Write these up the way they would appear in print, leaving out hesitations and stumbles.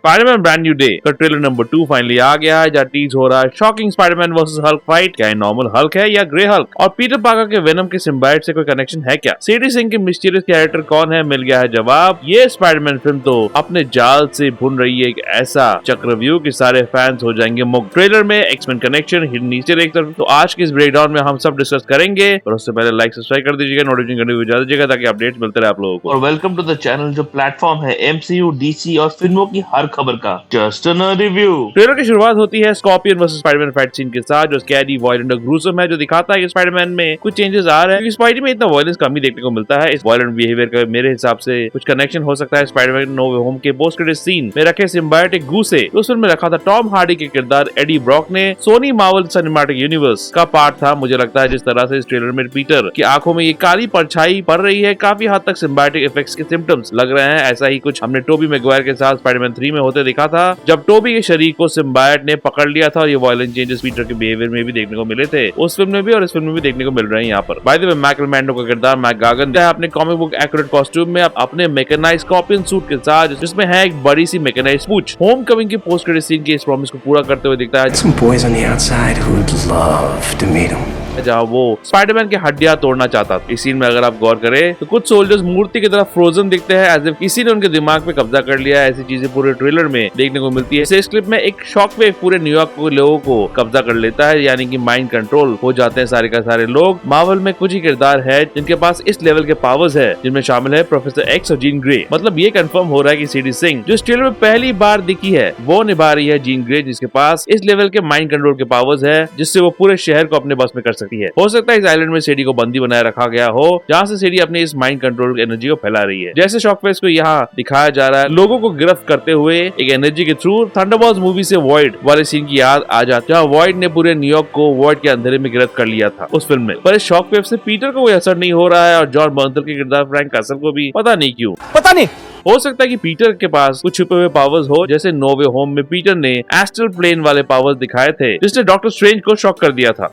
Spiderman brand new day का trailer number 2 finally आ गया है, जहाँ टीज हो रहा है shocking Spiderman versus Hulk fight. क्या नॉर्मल हल्क है या ग्रे हल्क, और पीटर पार्कर के वेनम के सिम्बायोट से कोई कनेक्शन है क्या? सीडी सिंह के मिस्टीरियस कैरेक्टर कौन है? मिल गया है जवाब। ये स्पाइडरमैन फिल्म तो अपने जाल से भुन रही है एक ऐसा चक्रव्यूह कि सारे फैंस हो जाएंगे मुग्ध। ट्रेलर में X Men connection, hidden Easter eggs, तो आज के इस ब्रेकडाउन में हम सब डिस्कस करेंगे। और उससे पहले लाइक सब्सक्राइब कर दीजिएगा, नोटिफिकेशन करने को बजा दीजिएगा ताकि अपडेट्स मिलते रहे आप लोगों को। और वेलकम टू द चैनल जो प्लेटफॉर्म है एमसीयू, डीसी और फिल्मों की हर खबर का। Just a review. ट्रेलर की शुरुआत होती है Scorpion versus Spiderman fight scene के साथ, जो स्कैरी, वायलेंट और ग्रूसम है, जो दिखाता है कि स्पाइडरमैन में कुछ चेंजेस आ रहे हैं क्योंकि स्पाइडी में इतना वायलेंस कम ही देखने को मिलता है। इस वायलेंट बिहेवियर का मेरे हिसाब से कुछ कनेक्शन हो सकता है स्पाइडरमैन नो वे होम के पोस्ट क्रेडिट सीन में रखे सिम्बायोटिक गू से। उस फिल्म में रखा था टॉम हार्डी के किरदार एडी ब्रॉक ने। सोनी मार्वल सिनेमैटिक यूनिवर्स का पार्ट था। मुझे लगता है जिस तरह से इस ट्रेलर में पीटर की आंखों में ये काली परछाई पड़ रही है, काफी हद तक सिम्बायोटिक इफेक्ट्स के सिम्टम्स लग रहे हैं। ऐसा ही कुछ हमने टोबी मैगवायर के साथ स्पाइडरमैन 3 में होते देखा था, जब टोबी के शरीर को सिम्बायोट ने पकड़ लिया था, और ये वायलेंट चेंजेस पीटर के बिहेवियर में भी देखने को मिले थे उस फिल्म में भी, और इस फिल्म में भी देखने को मिल रहे हैं यहाँ पर। बाय द वे, माइकल मैंडो का किरदार मैकगागन अपने कॉमिक बुक एक्यूरेट कॉस्ट्यूम में अपने मैकेनाइज्ड स्कॉर्पियन सूट के साथ, जिसमें है एक बड़ी सी मैकेनाइज्ड पूंछ, होम कमिंग के पोस्ट क्रेडिट सीन के इस प्रॉमिस को पूरा करते हुए दिखता है। Some boys on the outside who would love to meet him. जहाँ वो स्पाइडरमैन के हड्डियां तोड़ना चाहता था। इस सीन में अगर आप गौर करें तो कुछ सोल्जर्स मूर्ति की तरह फ्रोजन दिखते हैं, एज इफ किसी ने उनके दिमाग पे कब्जा कर लिया है। ऐसी चीजें पूरे ट्रेलर में देखने को मिलती है। इस क्लिप में एक शॉकवेव पूरे न्यूयॉर्क को लोगों को कब्जा कर लेता है, यानी कि माइंड कंट्रोल हो जाते हैं सारे का सारे लोग। मार्वल में कुछ ही किरदार है जिनके पास इस लेवल के पावर्स है, जिनमें शामिल है प्रोफेसर एक्स और जीन ग्रे। मतलब ये कंफर्म हो रहा है कि सीडी सिंह जो इस ट्रेलर में पहली बार दिखी है वो निभा रही है जीन ग्रे, जिसके पास इस लेवल के माइंड कंट्रोल के पावर्स है, जिससे वो पूरे शहर को अपने बस में कर सकती है। हो सकता है इस आइलैंड में सीडी को बंदी बनाए रखा गया हो, जहाँ से सीडी अपनी इस माइंड कंट्रोल एनर्जी को फैला रही है। जैसे शॉकवेव को यहाँ दिखाया जा रहा है लोगों को गिरफ्त करते हुए एक एनर्जी के थ्रू। थंडरबॉल्ट्स मूवी से वॉइड वाले सीन की याद आ जाती है, जहाँ वॉइड ने पूरे न्यूयॉर्क को वॉइड के अंधेरे में गिरफ्त कर लिया था उस फिल्म में। पर इस शॉकवेव से पीटर को कोई असर नहीं हो रहा है, और जॉन बर्नथल के किरदार फ्रैंक कैसल को भी पता नहीं क्यों। पता नहीं, हो सकता है कि पीटर के पास कुछ छुपे हुए पावर्स हो, जैसे नो वे होम में पीटर ने एस्ट्रल प्लेन वाले पावर्स दिखाए थे, जिसने डॉक्टर स्ट्रेंज को शॉक कर दिया था।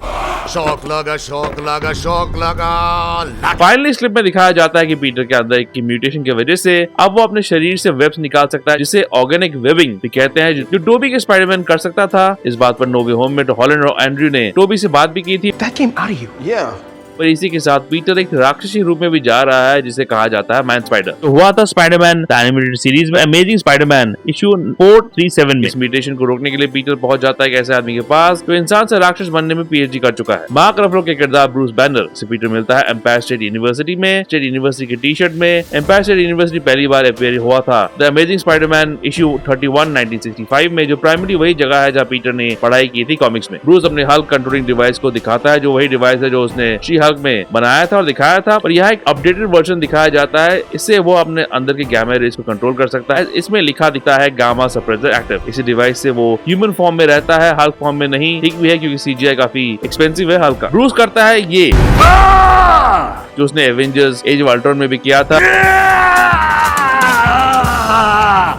शौक लगा, शौक लगा, शौक लगा। फाइनली इस क्लिप में दिखाया जाता है कि पीटर के अंदर की म्यूटेशन की वजह से अब वो अपने शरीर से वेब्स निकाल सकता है, जिसे ऑर्गेनिक वेबिंग भी कहते हैं, जो टोबी के स्पाइडरमैन कर सकता था। इस बात पर नो वे होम में हॉलैंड और एंड्रयू ने टोबी से बात भी की थी। That came out of you. Yeah. पर इसी के साथ पीटर एक राक्षसी रूप में भी जा रहा है, जिसे कहा जाता है मैन स्पाइडर। तो हुआ था स्पाइडरमैन द एनिमेटेड सीरीज में अमेजिंग स्पाइडरमैन इशू 437 में। इस म्यूटेशन को रोकने के लिए पीटर पहुंच जाता है एक ऐसे आदमी के पास जो इंसान से राक्षस बनने में पीएचडी कर चुका है। मार्क रफलो के किरदार ब्रूस बैनर से पीटर मिलता है एम्पायर स्टेट यूनिवर्सिटी में, स्टेट यूनिवर्सिटी के टी शर्ट में। एम्पायर स्टेट यूनिवर्सिटी पहली बार अपीयर हुआ था द अमेजिंग स्पाइडरमैन इशू 31 1965 में, जो प्राइमरी वही जगह है जहाँ पीटर ने पढ़ाई की थी कॉमिक्स में। ब्रूस अपने हल्क कंट्रोलिंग डिवाइस को दिखाता है, जो वही डिवाइस है जो उसने शी हल्क में बनाया था और दिखाया था, पर यहाँ एक अपडेटेड वर्जन दिखाया जाता है। इससे वो अपने अंदर के गामा रेज को कंट्रोल कर सकता है। इसमें लिखा दिखता है गामा सप्रेसर एक्टिव। इसी डिवाइस से वो ह्यूमन फॉर्म में रहता है, हल्क फॉर्म में नहीं। ठीक भी है क्योंकि सीजीआई काफी एक्सपेंसिव है हल्क का। ब्रूस करता है ये जो उसने एवेंजर्स एज ऑफ अल्ट्रॉन में भी किया था।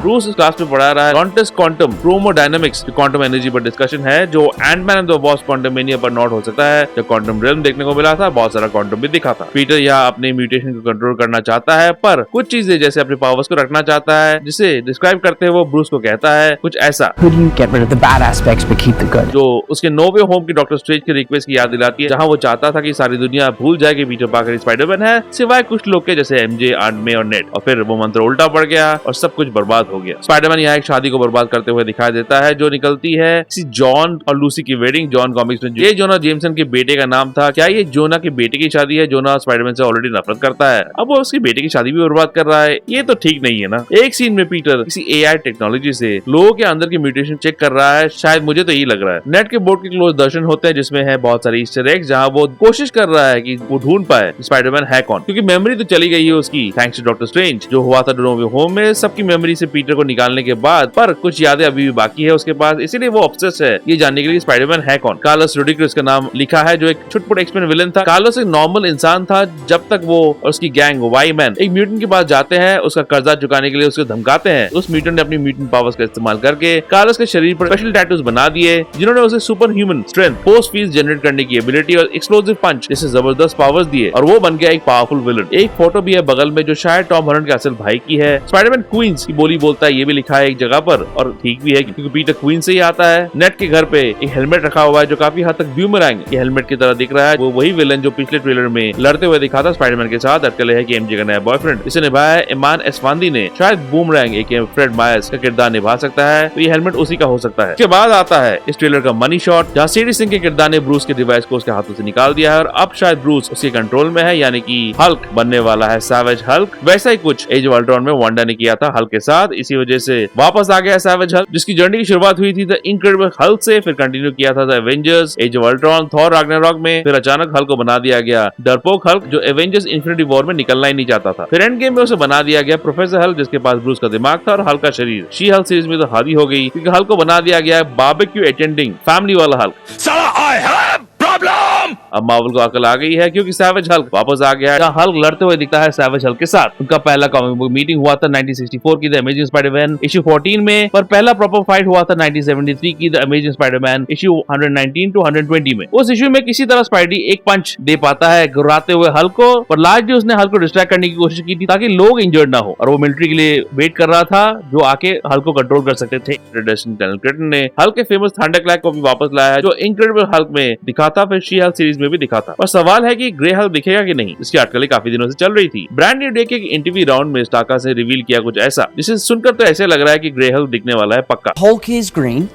ब्रूस इस क्लास में पढ़ा रहा है कॉन्टेस्ट क्वांटम क्रोमोडायनामिक्स, जो क्वांटम एनर्जी पर डिस्कशन है, जो Antman and the Wasp Quantumania पर नॉट हो सकता है। जो क्वांटम रियल्म देखने को मिला था, बहुत सारा क्वांटम भी दिखा था। पीटर यहाँ अपने म्यूटेशन को कंट्रोल करना चाहता है, पर कुछ चीजें जैसे अपने पावर्स को रखना चाहता है, जिसे डिस्क्राइब करते हुए वो ब्रूस को कहता है कुछ ऐसा, Get rid of the bad aspects but keep the good. जो उसके नो वे होम की डॉक्टर स्ट्रेंज की रिक्वेस्ट की याद दिलाती है, जहाँ वो चाहता था कि सारी दुनिया भूल जाए कि पीटर पार्कर स्पाइडरमैन है, सिवाय कुछ लोग के जैसे एमजे, आंट मे और नेड। और फिर वो मंत्र उल्टा पड़ गया और सब कुछ बर्बाद हो गया। स्पाइडरमैन यहाँ एक शादी को बर्बाद करते हुए दिखाई देता है, जो निकलती है किसी जॉन और लूसी की वेडिंग। जॉन कॉमिक्स में ये जोना जेमसन के बेटे का नाम था। क्या ये जोना के बेटे की शादी है? जोना स्पाइडरमैन से ऑलरेडी नफरत करता है, अब वो उसके बेटे की शादी भी बर्बाद कर रहा है। ये तो ठीक नहीं है ना। एक सीन में पीटर किसी एआई टेक्नोलॉजी से लोगों के अंदर की म्यूटेशन चेक कर रहा है, शायद मुझे तो यही लग रहा है। नेट के बोर्ड के क्लोज दर्शन होते हैं, जिसमें है बहुत सारे ईस्टर एग्स, जहाँ वो कोशिश कर रहा है कि वो ढूंढ पाए स्पाइडरमैन है कौन, क्योंकि मेमोरी तो चली गई है उसकी थैंक्स टू डॉक्टर स्ट्रेंज। जो हुआ था नो वे होम में, सबकी मेमोरी से पीटर को निकालने के बाद, पर कुछ यादें अभी भी बाकी है उसके पास, इसीलिए वो ऑब्सेस है ये जानने के लिए स्पाइडरमैन है कौन। कार्लोस रोड्रिग्स का नाम लिखा है, जो एक छुटपुट एक्समैन विलन था। कार्लोस एक नॉर्मल इंसान था जब तक वो और उसकी गैंग वाई मैन एक म्यूटेंट के पास जाते हैं, उसका कर्जा चुकाने के लिए उसको धमकाते हैं। उस म्यूटेंट ने अपनी म्यूटेंट पावर्स का इस्तेमाल करके कार्लोस के शरीर पर स्पेशल टैटूज बना दिए, जिन्होंने उसे super human strength, force field generate करने की एबिलिटी और एक्सप्लोसिव पंच जैसे जबरदस्त पावर्स दिए, और वो बन गया एक पावरफुल विलन। एक फोटो भी है बगल में, जो शायद टॉम हॉलैंड के असल भाई की है। स्पाइडरमैन क्वींस की बोली बोलता है ये भी लिखा है एक जगह पर, और ठीक भी है क्योंकि पीटर क्वीन से ही आता है। नेट के घर पे एक हेलमेट रखा हुआ है जो काफी हद तक बूमरैंग ये हेलमेट की तरह दिख रहा है। वो वही विलन जो पिछले ट्रेलर में लड़ते हुए दिखा था स्पाइडरमैन के साथ। अटकल है कि एमजे का नया बॉयफ्रेंड इसे निभाया है इमान एस्फांदी ने। शायद बूमरैंग एक फ्रेड मायर्स का किरदार निभा सकता है, तो ये हेलमेट उसी का हो सकता है। इसके बाद आता है इस ट्रेलर का मनी शॉट, जहाँ सीडी सिंह के किरदार ने ब्रूस के डिवाइस को उसके हाथों से निकाल दिया है और अब शायद ब्रूस उसके कंट्रोल में है, यानी कि हल्क बनने वाला है, सैवेज हल्क। वैसा ही कुछ एज ऑफ अल्ट्रॉन में वांडा ने किया था हल्क के साथ, इसी वजह से वापस आ गया सैवेज हल्क, जिसकी जर्नी की शुरुआत हुई थी द इनक्रेडिबल हल्क से, फिर कंटिन्यू किया था the Avengers, age of Ultron, Thor Ragnarok में, फिर अचानक हल्क को बना दिया गया डरपोक हल्क जो एवेंजर्स इन्फिनिटी वॉर में निकलना ही नहीं चाहता था। फिर एंड गेम में उसे बना दिया गया प्रोफेसर हल्क, जिसके पास ब्रूस का दिमाग था और हल्क का शरीर। शी हल्क सीरीज में तो हादी हो गई क्योंकि हल्क को बना दिया गया बारबेक्यू अटेंडिंग फैमिली वाला हल्क। अब मार्वल को अकल आ गई है क्योंकि सैवेज हल्क वापस आ गया है, जहाँ हल्क लड़ते हुए दिखता है सैवेज हल्क के साथ। उनका पहला कॉमिक बुक मीटिंग हुआ था 1964 की द अमेजिंग स्पाइडरमैन इशू 14 में, पर पहला प्रॉपर फाइट हुआ था 1973 की the Amazing Spiderman issue 119 to 120 में। उस इशू में किसी तरह स्पाइडी एक पंच दे पाता है घुराते हुए हल्क को, पर लार्जली उसने हल्क को डिस्ट्रैक्ट करने की कोशिश की थी ताकि लोग इंजर्ड ना हो, और वो मिलिट्री के लिए वेट कर रहा था जो आके हल्क को कंट्रोल कर सकते थे। ने हल्क के फेमस थंडरक्लैप को भी वापस लाया है जो इनक्रेडिबल हल्क में दिखा था, फिर शी हल्क सीरीज में भी दिखा था। और सवाल है कि ग्रे हल्क दिखेगा कि नहीं, इसकी अटकलें काफी दिनों से चल रही थी। ब्रांड न्यू डे के इंटरव्यू राउंड में स्टार्का से रिवील किया कुछ ऐसा जिसे सुनकर तो ऐसे लग रहा है कि ग्रे हल्क दिखने वाला है पक्का। Hulk is green.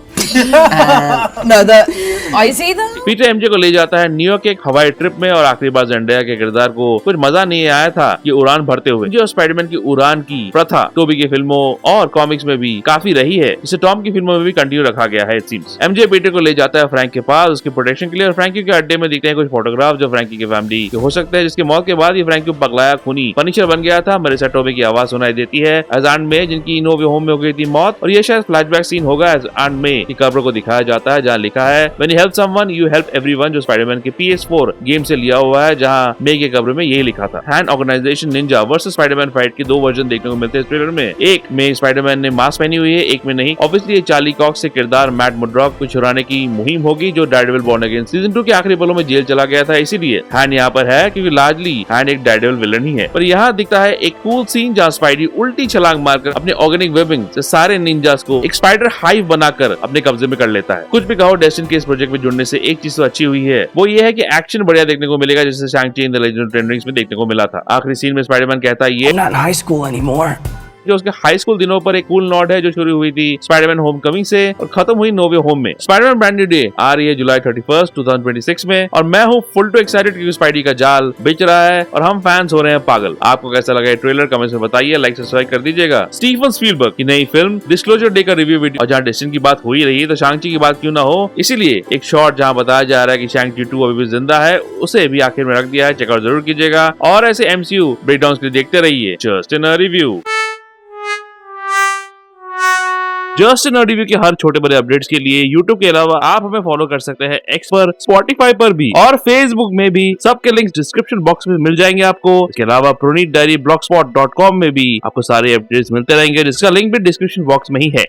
I see them. Peter MJ को ले जाता है न्यूयॉर्क के एक हवाई ट्रिप में और आखिरी बार जेंडाया के किरदार को कुछ मजा नहीं आया था ये उड़ान भरते हुए, जो स्पाइडरमैन की उड़ान की प्रथा टोबी की फिल्मों और कॉमिक्स में भी काफी रही है, जिसे टॉम की फिल्मों में भी कंटिन्यू रखा गया है। इट सीम्स एमजे पीटर को ले जाता है फ्रैंक के पास उसकी प्रोटेक्शन के लिए, और फ्रैंकी के अड्डे में दिखते हैं कुछ फोटोग्राफ जो फ्रैंकी की फैमिली के हो सकते हैं, जिसके मौत के बाद ये फ्रैंकी पगलाया खूनी फर्नीचर बन गया था। मरिसा टोबी की आवाज सुनाई देती है एजान में, जिनकी नो वे होम में हो गई थी मौत, और ये शायद फ्लैशबैक सीन होगा एजान में की कब्र को दिखाया जाता है जहाँ लिखा है When you help someone, you help everyone, जो स्पाइडरमैन के PS4 गेम से लिया हुआ है, जहाँ मे के कब्र में यही लिखा था। Hand organisation ninja versus Spiderman fight के दो वर्जन देखने को मिलते हैं इस ट्रेलर में। एक में स्पाइडरमैन ने मास्क पहनी हुई है, एक में नहीं। ऑब्वियसली ये चार्ली कॉक्स से किरदार मैट मुड्रॉक को छुड़ाने की मुहिम होगी जो डेयरडेविल बॉर्न अगेन सीजन 2 के आखिरी पलों में जेल चला गया था, इसीलिए हैंड यहाँ पर है क्योंकि लार्जली हैंड एक डेयरडेविल विलन ही है। पर यहाँ दिखता है एक कूल सीन जहाँ स्पाइडी उल्टी छलांग मारकर अपने ऑर्गेनिक वेबिंग से सारे निंजास को एक स्पाइडर हाइव बनाकर अपने कब्जे में कर लेता है। कुछ भी कहो, डेस्टिन के इस प्रोजेक्ट में जुड़ने से एक चीज तो अच्छी हुई है, वो ये है कि एक्शन बढ़िया देखने को मिलेगा जैसे शैंग-ची in the legend of ten rings में देखने को मिला था। आखिरी सीन में स्पाइडरमैन कहता है ये I'm not in high school anymore. जो उसके हाई स्कूल दिनों पर एक कूल नॉट है जो शुरू हुई थी स्पाइडरमैन होमकमिंग से और खत्म हुई नो वे होम में। स्पाइडरमैन ब्रांड न्यू डे आ रही है जुलाई 31, 2026 में, और मैं हूँ फुल टू एक्साइटेड क्योंकि स्पाइडी का जाल बिछ रहा है और हम फैंस हो रहे हैं पागल। आपको कैसा लगा ये ट्रेलर कमेंट्स में बताइए, लाइक सब्सक्राइब कर दीजिएगा। स्टीफन स्पीलबर्ग की नई फिल्म डिस्क्लोजर डे का रिव्यू वीडियो, और जहाँ डेस्टिन की बात हो ही रही है तो शैंग-ची की बात क्यों ना हो, इसीलिए एक शॉट जहाँ बताया जा रहा है कि शैंग-ची 2 अभी भी जिंदा है उसे भी आखिर में रख दिया है। चेकआउट जरूर कीजिएगा और ऐसे MCU ब्रेकडाउन के लिए देखते रहिए just in a review. Just in review के हर छोटे बड़े अपडेट्स के लिए YouTube के अलावा आप हमें फॉलो कर सकते हैं X पर, Spotify पर भी और Facebook में भी। सबके लिंक्स डिस्क्रिप्शन बॉक्स में मिल जाएंगे आपको। इसके अलावा प्रोनीत डायरी blogspot.com में भी आपको सारे अपडेट्स मिलते रहेंगे, जिसका लिंक भी डिस्क्रिप्शन बॉक्स में ही है।